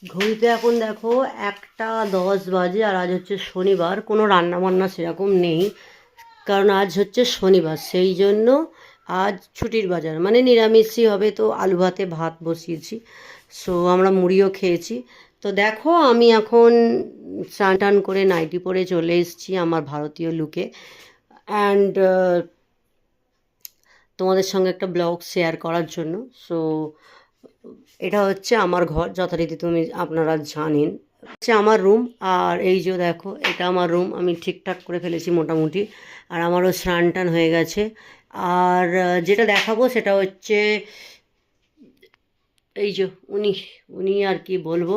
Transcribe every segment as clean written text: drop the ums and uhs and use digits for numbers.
ঘড়িতে এখন দেখো 1টা 10 বাজে, আর আজ হচ্ছে শনিবার। কোনো রান্না বান্না সেরকম নেই, কারণ আজ হচ্ছে শনিবার, সেই জন্য আজ ছুটির বাজার, মানে নিরামিষই হবে। তো আলু ভাতে ভাত বসিয়েছি, সো আমরা মুড়িও খেয়েছি। তো দেখো আমি এখন স্নান টান করে নাইটি পরে চলে এসেছি আমার ভারতীয় লুকে। অ্যান্ড তোমাদের সঙ্গে একটা ব্লগ শেয়ার করার জন্য। সো এটা হচ্ছে আমার ঘর, যথারীতি আপনারা জানেন হচ্ছে আমার রুম। আর এই যে দেখো, এটা আমার রুম, আমি ঠিকঠাক করে ফেলেছি মোটামুটি। আর আমারও স্নান টান হয়ে গেছে। আর যেটা দেখাবো সেটা হচ্ছে এই যে উনি উনি আর কি বলবো,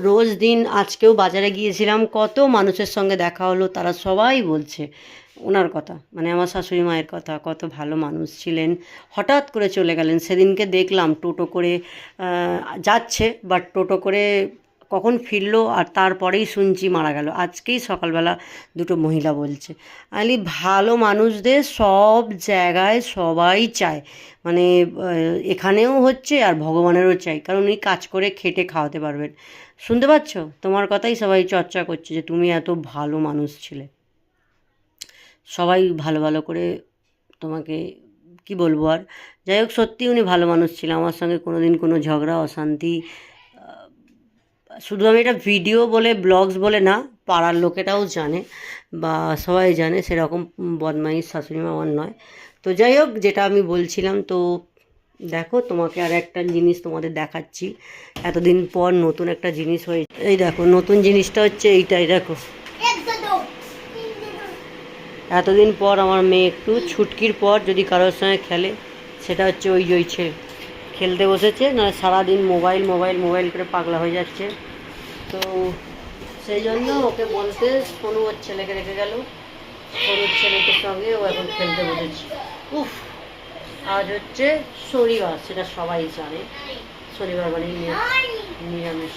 রোজ দিন আজকেও বাজারে গিয়েছিলাম, কত মানুষের সঙ্গে দেখা হলো, তারা সবাই বলছে ওনার কথা, মানে আমার শাশুড়ি মায়ের কথা, কত ভালো মানুষ ছিলেন। হঠাৎ করে চলে গেলেন। সেদিনকে দেখলাম টোটো করে যাচ্ছে, বাট টোটো করে কখন ফিরলো আর তারপরেই শুনছি মারা গেল। আজকেই সকালবেলা দুটো মহিলা বলছে। আলি ভালো মানুষদের সব জায়গায় সবাই চায়, মানে এখানেও হচ্ছে আর ভগবানেরও চাই, কারণ উনি কাজ করে খেটে খাওয়াতে পারবেন। শুনতে পাচ্ছ? তোমার কথাই সবাই চর্চা করছে যে তুমি এত ভালো মানুষ ছিলে। সবাই ভালো ভালো করে তোমাকে কি বলবো আর। যাই হোক, সত্যি উনি ভালো মানুষ ছিল, আমার সঙ্গে কোনো দিন কোনো ঝগড়া অশান্তি, শুধু আমি এটা ভিডিও বলে ব্লগস বলে না, পাড়ার লোকেরাও জানে বা সবাই জানে সেরকম বদমাইশ শাশুড়ি মা আমার নয়। তো যাই হোক, যেটা আমি বলছিলাম, তো দেখো তোমাকে আর একটা জিনিস তোমাদের দেখাচ্ছি। এতদিন পর নতুন একটা জিনিস হয়েছে, এই দেখো নতুন জিনিসটা হচ্ছে এইটাই, দেখো। এতদিন পর আমার মেয়ে একটু ছুটকির পর যদি কারোর সঙ্গে খেলে, সেটা হচ্ছে ওই যে ওই ছেলে খেলতে বসেছে, না সারাদিন মোবাইল মোবাইল মোবাইল করে পাগলা হয়ে যাচ্ছে। তো সেই জন্য ওকে বলতে সোনু ওর ছেলেকে রেখে গেল, সোনুর ছেলেকে সঙ্গে ও এখন খেলতে বসেছে। উফ, আজ হচ্ছে শনিবার, সেটা সবাই জানে, শনিবার মানে নিরামিষ।